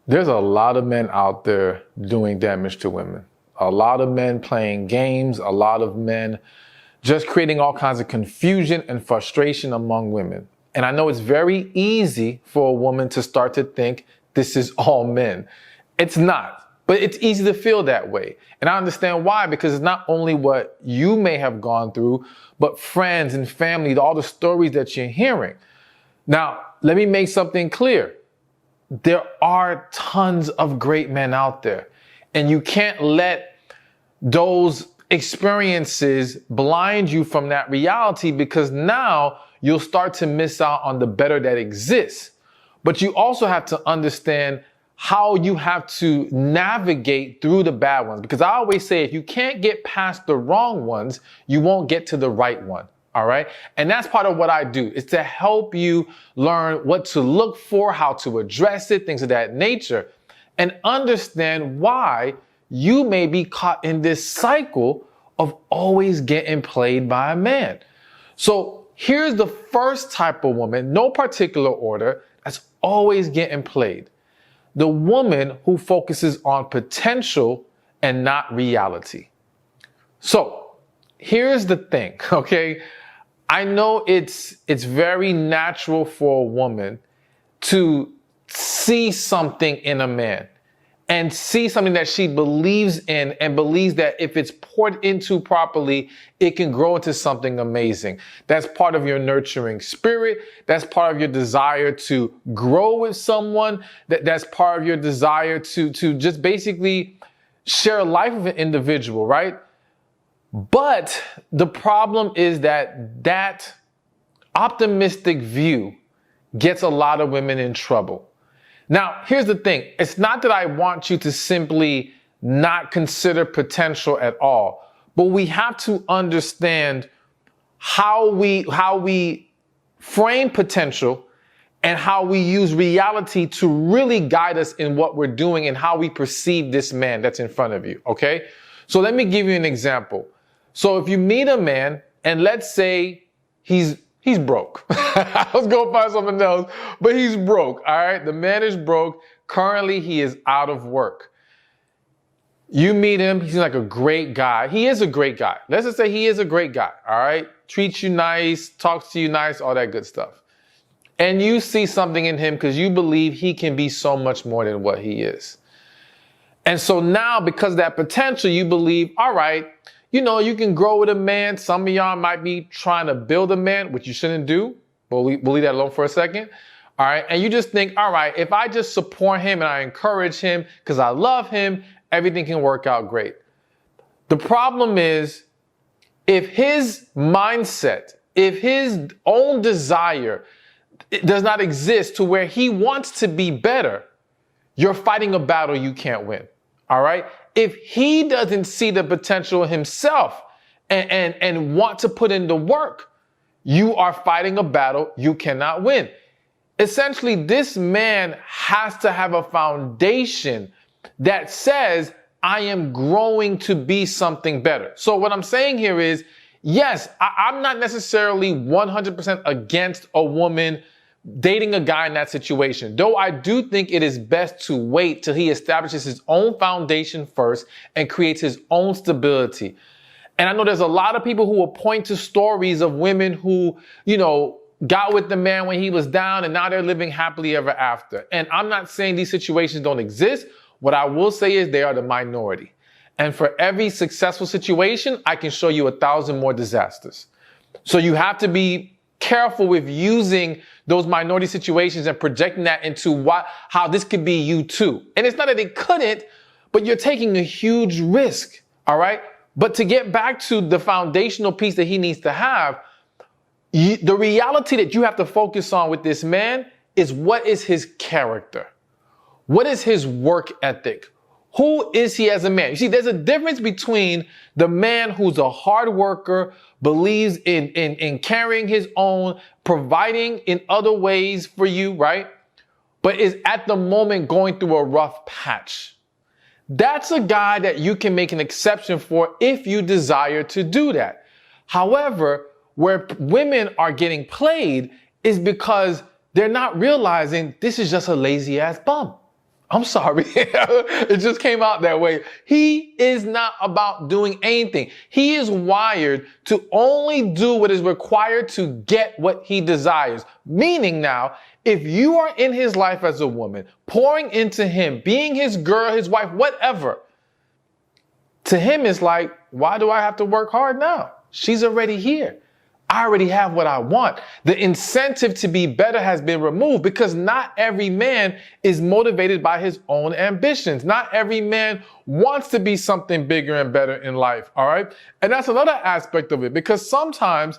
There's a lot of men out there doing damage to women. A lot of men playing games, a lot of men just creating all kinds of confusion and frustration among women. And I know it's very easy for a woman to start to think this is all men. It's not, but it's easy to feel that way. And I understand why, because it's not only what you may have gone through, but friends and family, all the stories that you're hearing. Now, let me make something clear. There are tons of great men out there, and you can't let those experiences blind you from that reality, because now you'll start to miss out on the better that exists. But you also have to understand how you have to navigate through the bad ones, because I always say if you can't get past the wrong ones, you won't get to the right one. All right. And that's part of what I do, is to help you learn what to look for, how to address it, things of that nature, and understand why you may be caught in this cycle of always getting played by a man. So here's the first type of woman, no particular order, that's always getting played. The woman who focuses on potential and not reality. So here's the thing, okay? I know it's very natural for a woman to see something in a man and see something that she believes in and believes that if it's poured into properly, it can grow into something amazing. That's part of your nurturing spirit. That's part of your desire to grow with someone. That's part of your desire to just basically share life with an individual, right? But the problem is that optimistic view gets a lot of women in trouble. Now, here's the thing. It's not that I want you to simply not consider potential at all, but we have to understand how we frame potential and how we use reality to really guide us in what we're doing and how we perceive this man that's in front of you, okay? So let me give you an example. So if you meet a man and let's say he's broke. I was going to find something else, but he's broke. All right. The man is broke. Currently, he is out of work. You meet him. He seems like a great guy. He is a great guy. Let's just say he is a great guy. All right. Treats you nice, talks to you nice, all that good stuff. And you see something in him because you believe he can be so much more than what he is. And so now, because of that potential, you believe, all right, you know, you can grow with a man. Some of y'all might be trying to build a man, which you shouldn't do. But we'll leave that alone for a second. All right. And you just think, all right, if I just support him and I encourage him because I love him, everything can work out great. The problem is, if his mindset, if his own desire does not exist to where he wants to be better, you're fighting a battle you can't win. All right. If he doesn't see the potential himself and want to put in the work, you are fighting a battle you cannot win. Essentially, this man has to have a foundation that says, I am growing to be something better. So what I'm saying here is, yes, I'm not necessarily 100% against a woman dating a guy in that situation, though I do think it is best to wait till he establishes his own foundation first and creates his own stability. And I know there's a lot of people who will point to stories of women who, you know, got with the man when he was down and now they're living happily ever after. And I'm not saying these situations don't exist. What I will say is they are the minority. And for every successful situation, I can show you 1,000 more disasters. So you have to be careful with using those minority situations and projecting that into how this could be you too. And it's not that it couldn't, but you're taking a huge risk. All right. But to get back to the foundational piece that he needs to have, the reality that you have to focus on with this man is, what is his character? What is his work ethic? Who is he as a man? You see, there's a difference between the man who's a hard worker, believes in carrying his own, providing in other ways for you, right? But is at the moment going through a rough patch. That's a guy that you can make an exception for if you desire to do that. However, where women are getting played is because they're not realizing this is just a lazy ass bum. I'm sorry. It just came out that way. He is not about doing anything. He is wired to only do what is required to get what he desires. Meaning now, if you are in his life as a woman, pouring into him, being his girl, his wife, whatever, to him it's like, why do I have to work hard now? She's already here. I already have what I want. The incentive to be better has been removed because not every man is motivated by his own ambitions. Not every man wants to be something bigger and better in life. All right. And that's another aspect of it, because sometimes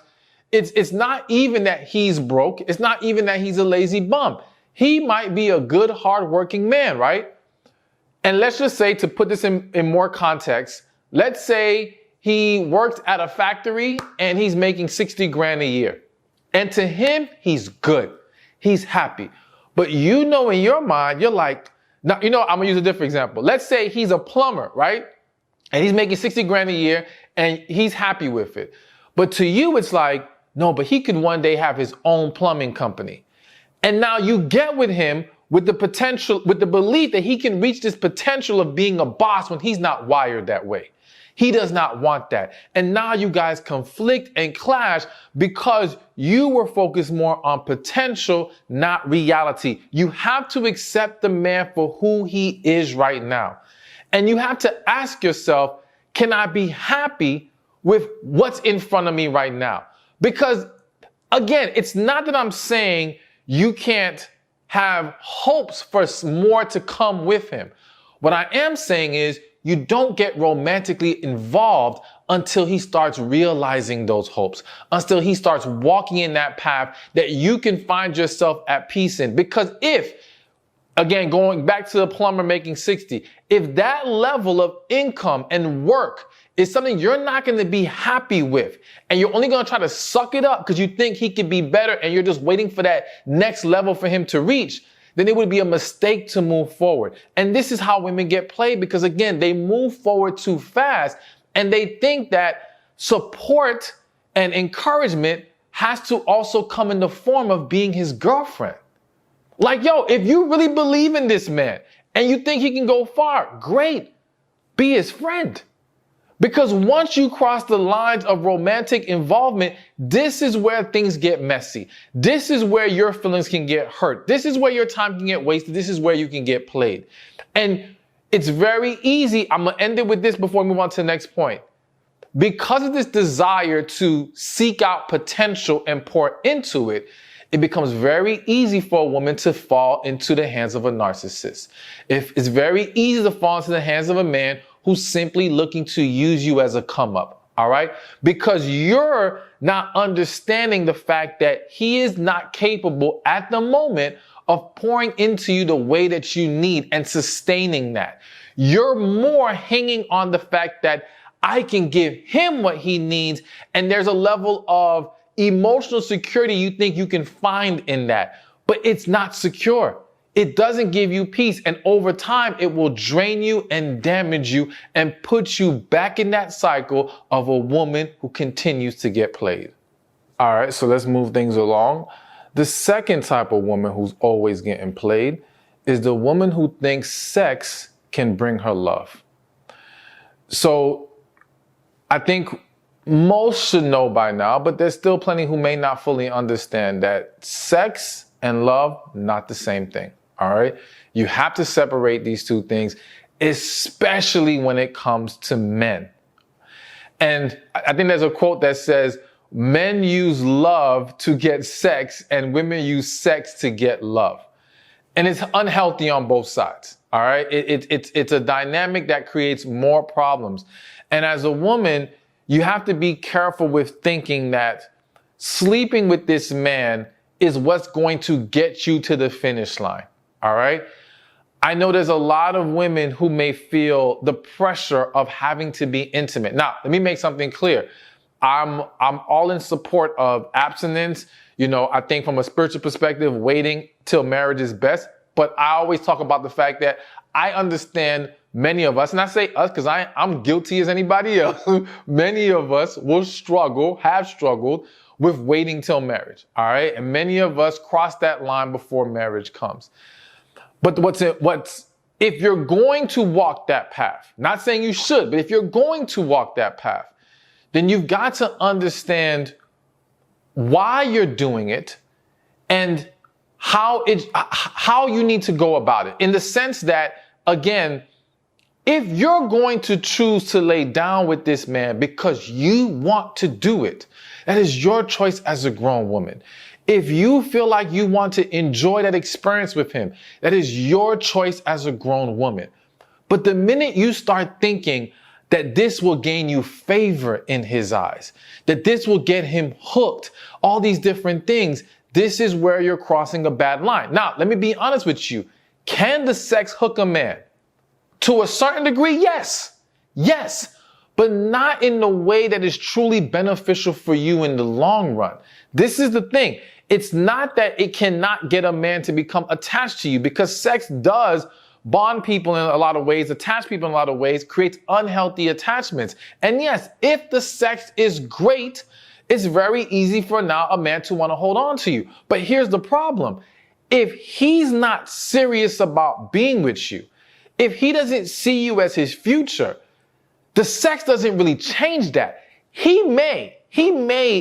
it's not even that he's broke. It's not even that he's a lazy bum. He might be a good, hardworking man, right? And let's just say, to put this in more context, let's say he worked at a factory and he's making 60 grand a year. And to him, he's good. He's happy. But you know, in your mind, you're like, now, you know, I'm gonna use a different example. Let's say he's a plumber, right? And he's making 60 grand a year and he's happy with it. But to you, it's like, no, but he could one day have his own plumbing company. And now you get with him with the potential, with the belief that he can reach this potential of being a boss when he's not wired that way. He does not want that. And now you guys conflict and clash because you were focused more on potential, not reality. You have to accept the man for who he is right now. And you have to ask yourself, can I be happy with what's in front of me right now? Because again, it's not that I'm saying you can't have hopes for more to come with him. What I am saying is, you don't get romantically involved until he starts realizing those hopes, until he starts walking in that path that you can find yourself at peace in. Because if, again, going back to the plumber making 60, if that level of income and work is something you're not going to be happy with, and you're only going to try to suck it up because you think he could be better and you're just waiting for that next level for him to reach, then it would be a mistake to move forward. And this is how women get played, because again, they move forward too fast and they think that support and encouragement has to also come in the form of being his girlfriend. Like, yo, if you really believe in this man and you think he can go far, great, be his friend. Because once you cross the lines of romantic involvement, this is where things get messy. This is where your feelings can get hurt. This is where your time can get wasted. This is where you can get played. And it's very easy. I'm going to end it with this before we move on to the next point. Because of this desire to seek out potential and pour into it, it becomes very easy for a woman to fall into the hands of a narcissist. It's very easy to fall into the hands of a man who's simply looking to use you as a come up, all right? Because you're not understanding the fact that he is not capable at the moment of pouring into you the way that you need and sustaining that. You're more hanging on the fact that I can give him what he needs, and there's a level of emotional security you think you can find in that, but it's not secure. It doesn't give you peace. And over time, it will drain you and damage you and put you back in that cycle of a woman who continues to get played. All right, so let's move things along. The second type of woman who's always getting played is the woman who thinks sex can bring her love. So I think most should know by now, but there's still plenty who may not fully understand that sex and love, not the same thing. All right. You have to separate these two things, especially when it comes to men. And I think there's a quote that says, men use love to get sex and women use sex to get love. And it's unhealthy on both sides. All right. It's a dynamic that creates more problems. And as a woman, you have to be careful with thinking that sleeping with this man is what's going to get you to the finish line. All right. I know there's a lot of women who may feel the pressure of having to be intimate. Now, let me make something clear. I'm all in support of abstinence. You know, I think from a spiritual perspective, waiting till marriage is best. But I always talk about the fact that I understand many of us, and I say us because I'm guilty as anybody else. Many of us will struggle, have struggled with waiting till marriage. All right. And many of us cross that line before marriage comes. But what's if you're going to walk that path, not saying you should, but if you're going to walk that path, then you've got to understand why you're doing it and how you need to go about it. In the sense that, again, if you're going to choose to lay down with this man because you want to do it, that is your choice as a grown woman. If you feel like you want to enjoy that experience with him, that is your choice as a grown woman. But the minute you start thinking that this will gain you favor in his eyes, that this will get him hooked, all these different things, this is where you're crossing a bad line. Now, let me be honest with you. Can the sex hook a man? To a certain degree, yes. Yes. But not in the way that is truly beneficial for you in the long run. This is the thing. It's not that it cannot get a man to become attached to you, because sex does bond people in a lot of ways, attach people in a lot of ways, creates unhealthy attachments. And yes, if the sex is great, it's very easy for now a man to want to hold on to you. But here's the problem. If he's not serious about being with you, if he doesn't see you as his future, the sex doesn't really change that. He may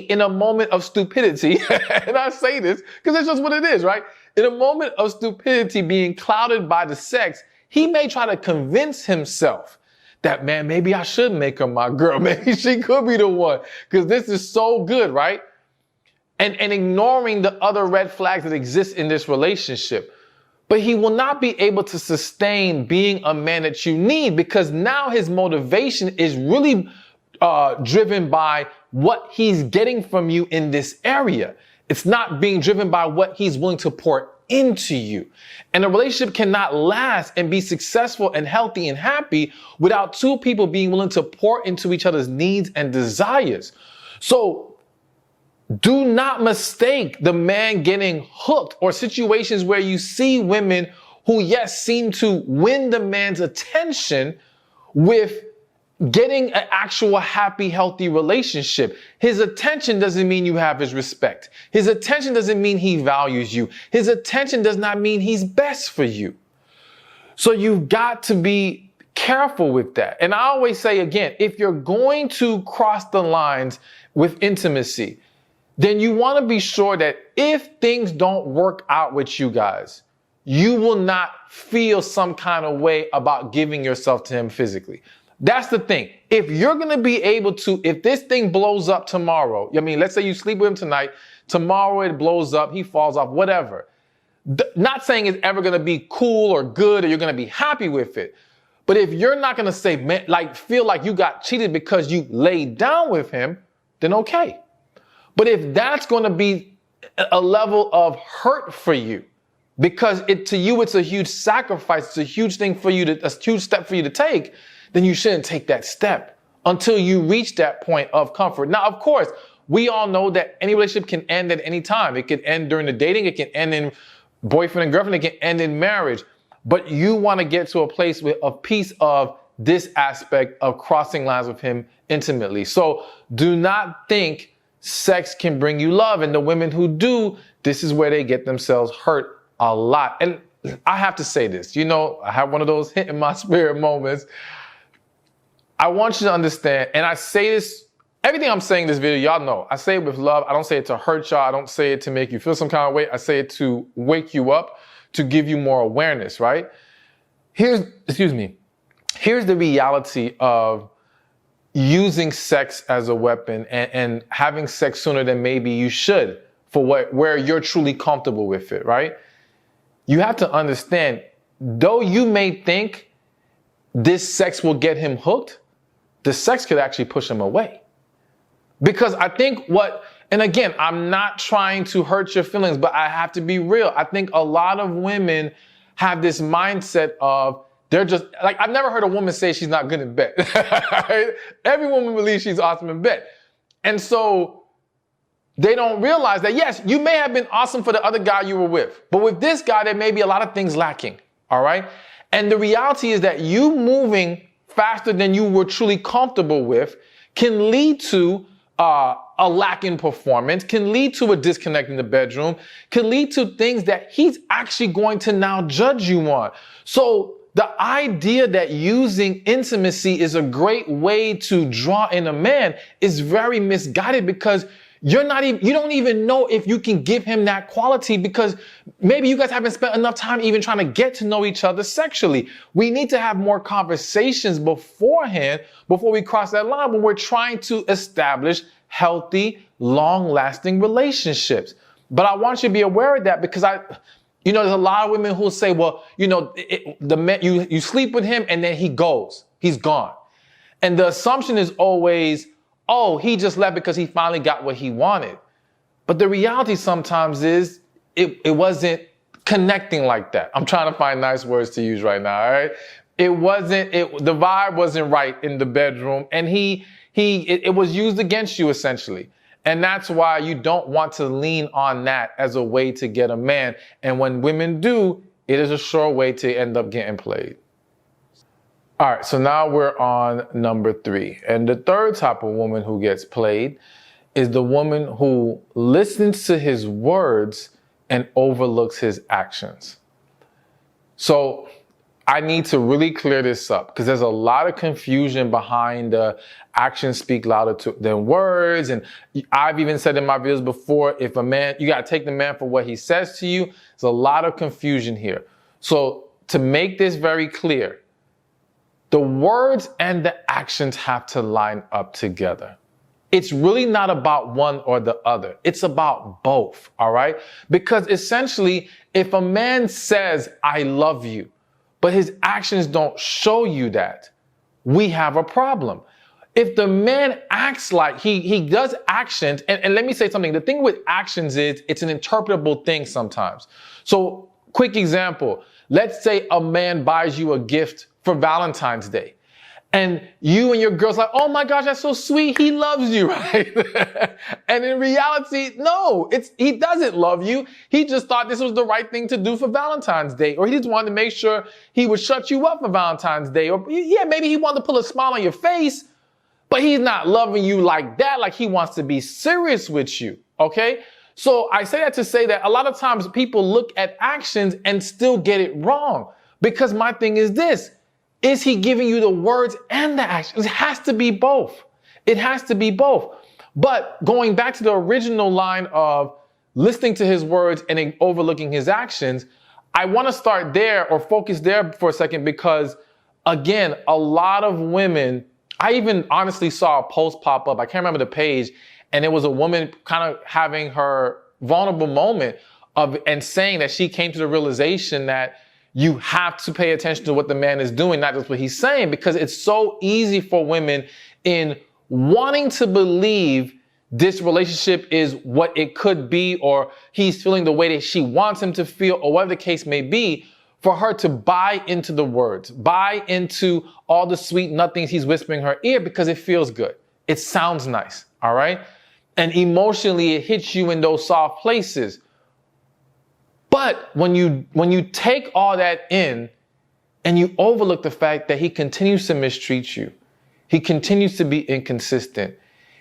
in a moment of stupidity, and I say this because it's just what it is, right? In a moment of stupidity being clouded by the sex, he may try to convince himself that, man, maybe I should make her my girl. Maybe she could be the one because this is so good, right? And ignoring the other red flags that exist in this relationship. But he will not be able to sustain being a man that you need, because now his motivation is really driven by what he's getting from you in this area. It's not being driven by what he's willing to pour into you. And a relationship cannot last and be successful and healthy and happy without two people being willing to pour into each other's needs and desires. So do not mistake the man getting hooked or situations where you see women who, yes, seem to win the man's attention with getting an actual happy, healthy relationship. His attention doesn't mean you have his respect. His attention doesn't mean he values you. His attention does not mean he's best for you. So you've got to be careful with that. And I always say, again, if you're going to cross the lines with intimacy, then you want to be sure that if things don't work out with you guys, you will not feel some kind of way about giving yourself to him physically. That's the thing. If you're going to be able to, if this thing blows up tomorrow, I mean, let's say you sleep with him tonight, tomorrow it blows up, he falls off, whatever. Not saying it's ever going to be cool or good or you're going to be happy with it. But if you're not going to say, man, like, feel like you got cheated because you laid down with him, then okay. But if that's going to be a level of hurt for you, because to you it's a huge sacrifice, it's a huge thing for you a huge step for you to take, then you shouldn't take that step until you reach that point of comfort. Now, of course, we all know that any relationship can end at any time. It can end during the dating, it can end in boyfriend and girlfriend, it can end in marriage. But you want to get to a place of peace of this aspect of crossing lines with him intimately. So do not think sex can bring you love. And the women who do, this is where they get themselves hurt a lot. And I have to say this, I have one of those hit in my spirit moments. I want you to understand, and I say this, everything I'm saying in this video, y'all know, I say it with love. I don't say it to hurt y'all. I don't say it to make you feel some kind of way. I say it to wake you up, to give you more awareness, right? Here's the reality of using sex as a weapon and having sex sooner than maybe you should for where you're truly comfortable with it, right? You have to understand, though you may think this sex will get him hooked, the sex could actually push him away. Because I think and again, I'm not trying to hurt your feelings, but I have to be real. I think a lot of women have this mindset of, they're just, like, I've never heard a woman say she's not good in bed. Every woman believes she's awesome in bed. And so they don't realize that, yes, you may have been awesome for the other guy you were with, but with this guy, there may be a lot of things lacking, all right? And the reality is that you moving faster than you were truly comfortable with can lead to a lack in performance, can lead to a disconnect in the bedroom, can lead to things that he's actually going to now judge you on. So the idea that using intimacy is a great way to draw in a man is very misguided, because you don't even know if you can give him that quality, because maybe you guys haven't spent enough time even trying to get to know each other sexually. We need to have more conversations beforehand, before we cross that line, when we're trying to establish healthy, long-lasting relationships. But I want you to be aware of that, because there's a lot of women who say, well, the man, you sleep with him and then he's gone. And the assumption is always, oh, he just left because he finally got what he wanted. But the reality sometimes is it wasn't connecting like that. I'm trying to find nice words to use right now, all right? The vibe wasn't right in the bedroom, and it was used against you essentially. And that's why you don't want to lean on that as a way to get a man. And when women do, it is a sure way to end up getting played. All right, so now we're on number 3. And the third type of woman who gets played is the woman who listens to his words and overlooks his actions. So I need to really clear this up, because there's a lot of confusion behind actions speak louder than words. And I've even said in my videos before, if a man, you got to take the man for what he says to you. There's a lot of confusion here. So to make this very clear, the words and the actions have to line up together. It's really not about one or the other. It's about both, all right? Because essentially, if a man says, I love you, but his actions don't show you that, we have a problem. If the man acts like he does actions, and let me say something, the thing with actions is it's an interpretable thing sometimes. So quick example, let's say a man buys you a gift for Valentine's Day, and you and your girl's like, oh my gosh, that's so sweet, he loves you, right? And in reality, no, he doesn't love you. He just thought this was the right thing to do for Valentine's Day, or he just wanted to make sure he would shut you up for Valentine's Day, or yeah, maybe he wanted to put a smile on your face, but he's not loving you like that, like he wants to be serious with you, okay? So I say that to say that a lot of times people look at actions and still get it wrong, because my thing is this: is he giving you the words and the actions? It has to be both. It has to be both. But going back to the original line of listening to his words and overlooking his actions, I want to start there, or focus there for a second, because again, a lot of women, I even honestly saw a post pop up, I can't remember the page, and it was a woman kind of having her vulnerable moment and saying that she came to the realization that you have to pay attention to what the man is doing, not just what he's saying, because it's so easy for women in wanting to believe this relationship is what it could be, or he's feeling the way that she wants him to feel, or whatever the case may be, for her to buy into the words, buy into all the sweet nothings he's whispering in her ear, because it feels good. It sounds nice, all right? And emotionally, it hits you in those soft places. But when you take all that in and you overlook the fact that he continues to mistreat you, he continues to be inconsistent,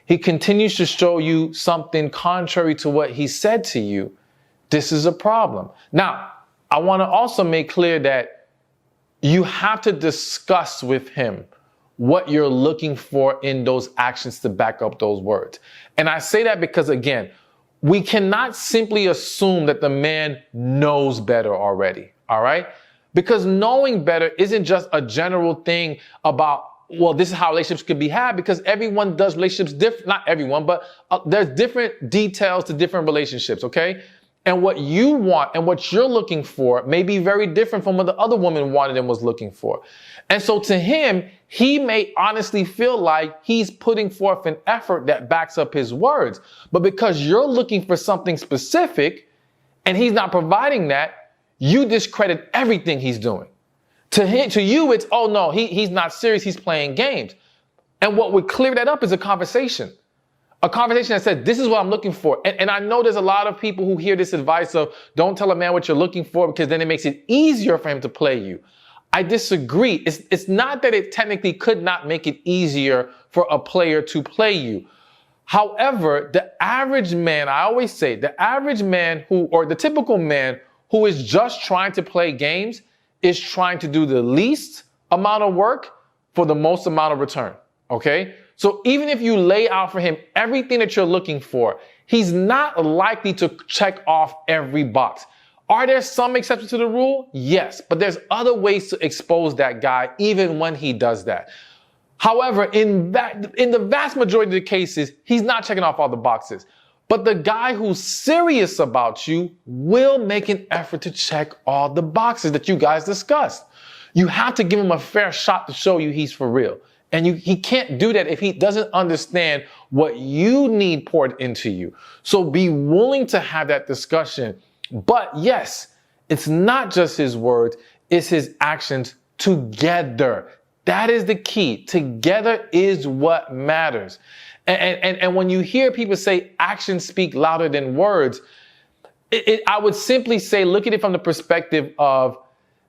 he continues to show you something contrary to what he said to you, this is a problem. Now, I want to also make clear that you have to discuss with him what you're looking for in those actions to back up those words. And I say that because, again, we cannot simply assume that the man knows better already, all right? Because knowing better isn't just a general thing about, well, this is how relationships could be had, because everyone does relationships different, not everyone, but there's different details to different relationships, okay? And what you want and what you're looking for may be very different from what the other woman wanted and was looking for. And so to him, he may honestly feel like he's putting forth an effort that backs up his words. But because you're looking for something specific and he's not providing that, you discredit everything he's doing. To you, it's, oh no, he's not serious, he's playing games. And what would clear that up is a conversation. A conversation that said, this is what I'm looking for. And I know there's a lot of people who hear this advice of, don't tell a man what you're looking for, because then it makes it easier for him to play you. I disagree. It's not that it technically could not make it easier for a player to play you. However, the average man, I always say, the average man or the typical man who is just trying to play games is trying to do the least amount of work for the most amount of return, okay? So even if you lay out for him everything that you're looking for, he's not likely to check off every box. Are there some exceptions to the rule? Yes, but there's other ways to expose that guy even when he does that. However, in the vast majority of the cases, he's not checking off all the boxes. But the guy who's serious about you will make an effort to check all the boxes that you guys discussed. You have to give him a fair shot to show you he's for real. And he can't do that if he doesn't understand what you need poured into you. So be willing to have that discussion. But yes, it's not just his words, it's his actions together. That is the key. Together is what matters. And when you hear people say actions speak louder than words, I would simply say, look at it from the perspective of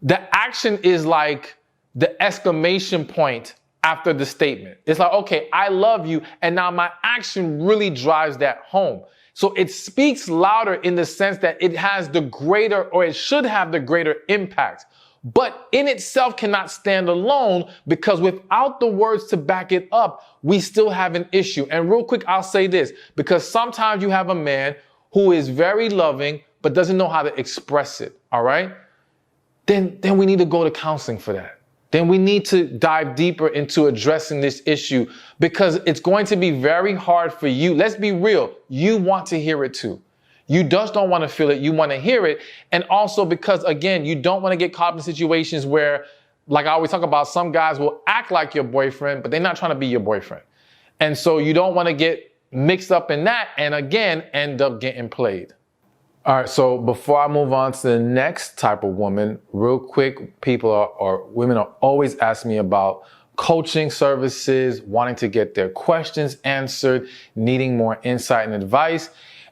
the action is like the exclamation point after the statement. It's like, okay, I love you. And now my action really drives that home. So it speaks louder in the sense that it has the greater, or it should have the greater impact. But in itself cannot stand alone, because without the words to back it up, we still have an issue. And real quick, I'll say this, because sometimes you have a man who is very loving, but doesn't know how to express it. All right. Then we need to go to counseling for that. Then we need to dive deeper into addressing this issue, because it's going to be very hard for you. Let's be real. You want to hear it too. You just don't want to feel it. You want to hear it. And also because, again, you don't want to get caught in situations where, like I always talk about, some guys will act like your boyfriend, but they're not trying to be your boyfriend. And so you don't want to get mixed up in that and, again, end up getting played. All right, so before I move on to the next type of woman, real quick, women are always asking me about coaching services, wanting to get their questions answered, needing more insight and advice.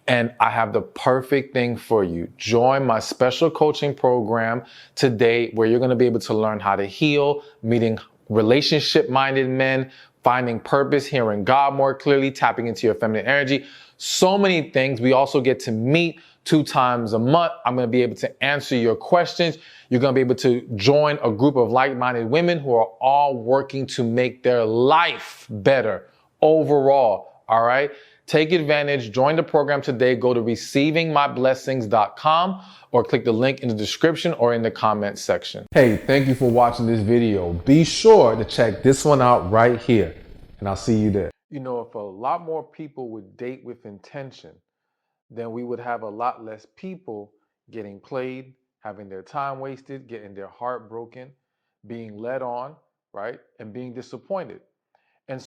And I have the perfect thing for you. Join my special coaching program today, where you're going to be able to learn how to heal, meeting relationship-minded men, finding purpose, hearing God more clearly, tapping into your feminine energy. So many things. We also get to meet 2 times a month. I'm going to be able to answer your questions. You're going to be able to join a group of like-minded women who are all working to make their life better overall. All right. Take advantage. Join the program today. Go to receivingmyblessings.com or click the link in the description or in the comment section. Hey, thank you for watching this video. Be sure to check this one out right here, and I'll see you there. You know, if a lot more people would date with intention, then we would have a lot less people getting played, having their time wasted, getting their heart broken, being led on, right? And being disappointed.